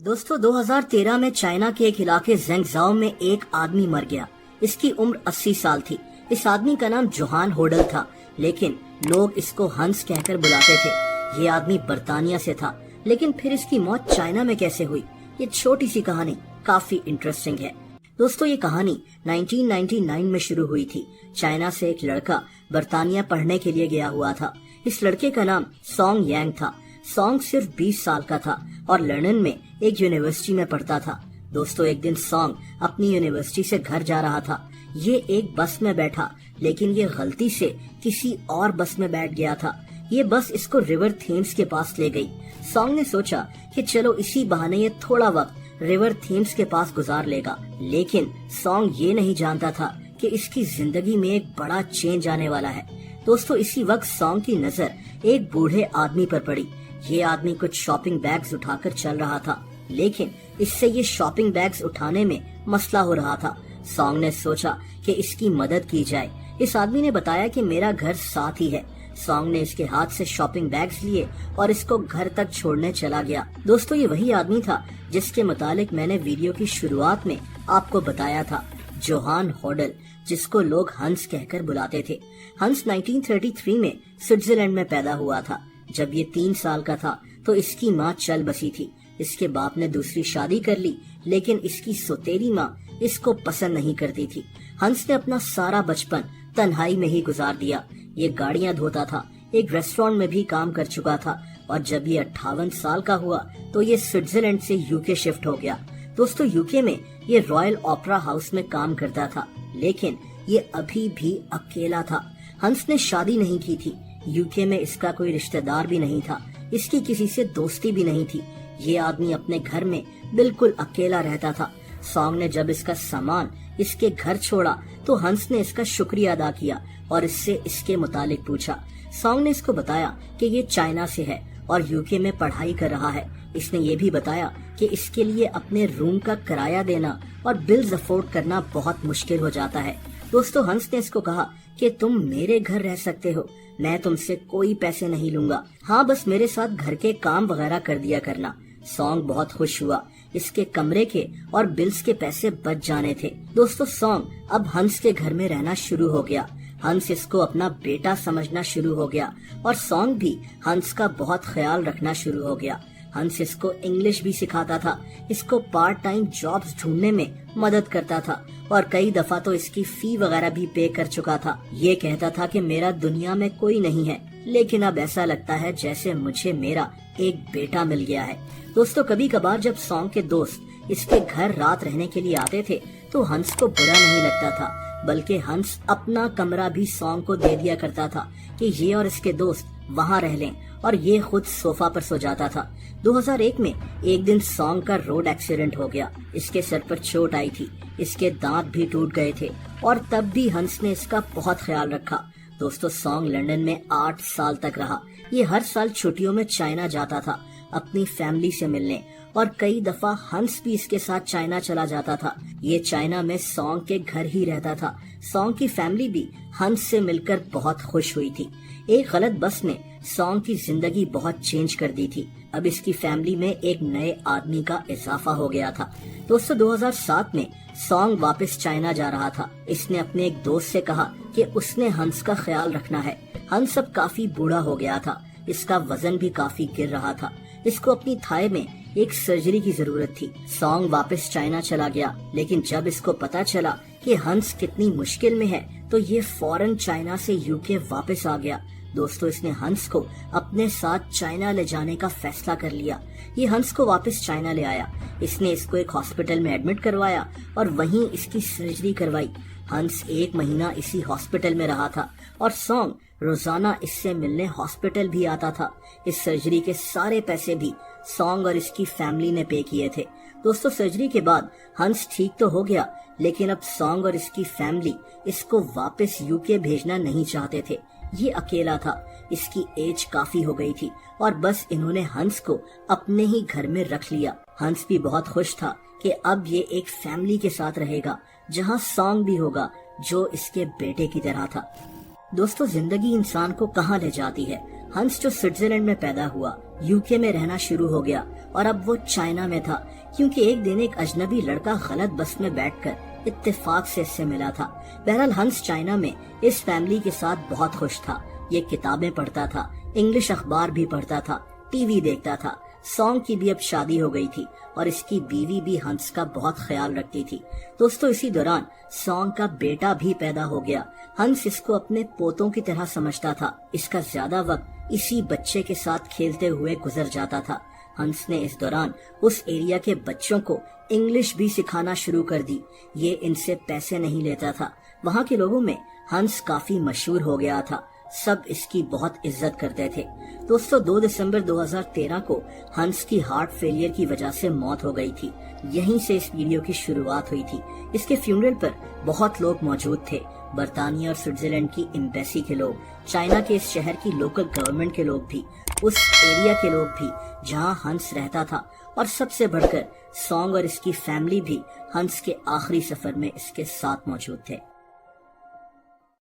दोस्तों 2013 में चाइना के एक इलाके ज़ेंगज़ाओ में एक आदमी मर गया। इसकी उम्र 80 साल थी। इस आदमी का नाम जोहान होडल था, लेकिन लोग इसको हंस कहकर बुलाते थे। ये आदमी बर्तानिया से था, लेकिन फिर इसकी मौत चाइना में कैसे हुई? ये छोटी सी कहानी काफी इंटरेस्टिंग है। दोस्तों ये कहानी 1999 में शुरू हुई थी। चाइना से एक लड़का बर्तानिया पढ़ने के लिए गया हुआ था। इस लड़के का नाम सॉन्ग यांग था। सॉन्ग सिर्फ 20 साल का था और लंदन में एक यूनिवर्सिटी में पढ़ता था। दोस्तों एक दिन सॉन्ग अपनी यूनिवर्सिटी से घर जा रहा था। ये एक बस में बैठा, लेकिन ये गलती से किसी और बस में बैठ गया था। ये बस इसको रिवर थेम्स के पास ले गई। सॉन्ग ने सोचा कि चलो इसी बहाने ये थोड़ा वक्त रिवर थेम्स के पास गुजार लेगा, लेकिन सॉन्ग ये नहीं जानता था कि इसकी जिंदगी में एक बड़ा चेंज आने वाला है। दोस्तों इसी वक्त सॉन्ग की नजर एक बूढ़े आदमी पर पड़ी। ये आदमी कुछ शॉपिंग बैग्स उठाकर चल रहा था, लेकिन इससे ये शॉपिंग बैग्स उठाने में मसला हो रहा था। सॉन्ग ने सोचा कि इसकी मदद की जाए। इस आदमी ने बताया कि मेरा घर साथ ही है। सॉन्ग ने इसके हाथ से शॉपिंग बैग्स लिए और इसको घर तक छोड़ने चला गया। दोस्तों ये वही आदमी था जिसके मुतालिक मैंने वीडियो की शुरुआत में आपको बताया था, जोहान होडल, जिसको लोग हंस कहकर बुलाते थे। हंस 1933 में स्विट्जरलैंड में पैदा हुआ था। जब ये 3 साल का था तो इसकी माँ चल बसी थी। इसके बाप ने दूसरी शादी कर ली, लेकिन इसकी सौतेली माँ इसको पसंद नहीं करती थी। हंस ने अपना सारा बचपन तन्हाई में ही गुजार दिया। ये गाड़ियां धोता था, एक रेस्टोरेंट में भी काम कर चुका था और जब ये 58 साल का हुआ तो ये स्विट्जरलैंड से यूके शिफ्ट हो गया। दोस्तों यूके में ये रॉयल ओपेरा हाउस में काम करता था, लेकिन ये अभी भी अकेला था। हंस ने शादी नहीं की थी। यूके में इसका कोई रिश्तेदार भी नहीं था। इसकी किसी से दोस्ती भी नहीं थी। ये आदमी अपने घर में बिल्कुल अकेला रहता था। सॉन्ग ने जब इसका सामान इसके घर छोड़ा तो हंस ने इसका शुक्रिया अदा किया और इससे इसके मुतालिक पूछा। सॉन्ग ने इसको बताया कि ये चाइना से है और यूके में पढ़ाई कर रहा है। इसने ये भी बताया कि इसके लिए अपने रूम का किराया देना और बिल्स अफोर्ड करना बहुत मुश्किल हो जाता है। दोस्तों हंस ने इसको कहा कि तुम मेरे घर रह सकते हो, मैं तुमसे कोई पैसे नहीं लूंगा, हाँ बस मेरे साथ घर के काम वगैरह कर दिया करना। सॉन्ग बहुत खुश हुआ। इसके कमरे के और बिल्स के पैसे बच जाने थे। दोस्तों सॉन्ग अब हंस के घर में रहना शुरू हो गया। हंस इसको अपना बेटा समझना शुरू हो गया और सॉन्ग भी हंस का बहुत ख्याल रखना शुरू हो गया। हंस इसको इंग्लिश भी सिखाता था, इसको पार्ट टाइम जॉब्स ढूंढने में मदद करता था और कई दफा तो इसकी फी वगैरह भी पे कर चुका था। ये कहता था कि मेरा दुनिया में कोई नहीं है, लेकिन अब ऐसा लगता है जैसे मुझे मेरा एक बेटा मिल गया है। दोस्तों कभी कभार जब सॉन्ग के दोस्त इसके घर रात रहने के लिए आते थे तो हंस को बुरा नहीं लगता था, बल्कि हंस अपना कमरा भी सॉन्ग को दे दिया करता था कि ये और इसके दोस्त वहाँ रह लें और ये खुद सोफा पर सो जाता था। 2001 में एक दिन सॉन्ग का रोड एक्सीडेंट हो गया। इसके सर पर चोट आई थी, इसके दांत भी टूट गए थे और तब भी हंस ने इसका बहुत ख्याल रखा। दोस्तों सॉन्ग लंदन में 8 साल तक रहा। ये हर साल छुट्टियों में चाइना जाता था अपनी फैमिली से मिलने और कई दफा हंस भी इसके साथ चाइना चला जाता था। ये चाइना में सॉन्ग के घर ही रहता था। सॉन्ग की फैमिली भी हंस से मिलकर बहुत खुश हुई थी। एक गलत बस ने सॉन्ग की जिंदगी बहुत चेंज कर दी थी। अब इसकी फैमिली में एक नए आदमी का इजाफा हो गया था। दोस्तों 2007 में सॉन्ग वापस चाइना जा रहा था। इसने अपने एक दोस्त से कहा कि उसने हंस का ख्याल रखना है। हंस अब काफी बूढ़ा हो गया था, इसका वजन भी काफी गिर रहा था। इसको अपनी थाई में एक सर्जरी की जरूरत थी। सॉन्ग वापस चाइना चला गया, लेकिन जब इसको पता चला कि हंस कितनी मुश्किल में है तो ये फौरन चाइना से यूके वापस आ गया। दोस्तों इसने हंस को अपने साथ चाइना ले जाने का फैसला कर लिया। ये हंस को वापस चाइना ले आया। इसने इसको एक हॉस्पिटल में एडमिट करवाया और वहीं इसकी सर्जरी करवाई। हंस 1 महीना इसी हॉस्पिटल में रहा था और सॉन्ग रोजाना इससे मिलने हॉस्पिटल भी आता था। इस सर्जरी के सारे पैसे भी सॉन्ग और इसकी फैमिली ने पे किए थे। दोस्तों सर्जरी के बाद हंस ठीक तो हो गया, लेकिन अब सॉन्ग और इसकी फैमिली इसको वापस यूके भेजना नहीं चाहते थे। ये अकेला था, इसकी एज काफी हो गई थी और बस इन्होंने हंस को अपने ही घर में रख लिया। हंस भी बहुत खुश था कि अब ये एक फैमिली के साथ रहेगा जहाँ सॉन्ग भी होगा जो इसके बेटे की तरह था। दोस्तों जिंदगी इंसान को कहाँ ले जाती है हंस जो स्विट्जरलैंड में पैदा हुआ, यूके में रहना शुरू हो गया और अब वो चाइना में था, क्योंकि एक दिन एक अजनबी लड़का गलत बस में बैठकर इत्तेफाक से इससे मिला था। बहरहाल हंस चाइना में इस फैमिली के साथ बहुत खुश था। ये किताबें पढ़ता था, इंग्लिश अखबार भी पढ़ता था, टीवी देखता था। सॉन्ग की भी अब शादी हो गई थी और इसकी बीवी भी हंस का बहुत ख्याल रखती थी। दोस्तों, इसी दौरान सॉन्ग का बेटा भी पैदा हो गया। हंस इसको अपने पोतों की तरह समझता था। इसका ज्यादा वक्त इसी बच्चे के साथ खेलते हुए गुजर जाता था। हंस ने इस दौरान उस एरिया के बच्चों को इंग्लिश भी सिखाना शुरू कर दी। ये इनसे पैसे नहीं लेता था। वहाँ के लोगों में हंस काफी मशहूर हो गया था। सब इसकी बहुत इज्जत करते थे। दोस्तों, 2 दिसंबर 2013 को हंस की हार्ट फेलियर की वजह से मौत हो गई थी। यहीं से इस वीडियो की शुरुआत हुई थी। इसके फ्यूनरल पर बहुत लोग मौजूद थे। बर्तानिया और स्विट्जरलैंड की एम्बेसी के लोग, चाइना के इस शहर की लोकल गवर्नमेंट के लोग भी, उस एरिया के लोग भी जहां हंस रहता था, और सबसे बढ़कर सॉन्ग और इसकी फैमिली भी हंस के आखिरी सफर में इसके साथ मौजूद थे।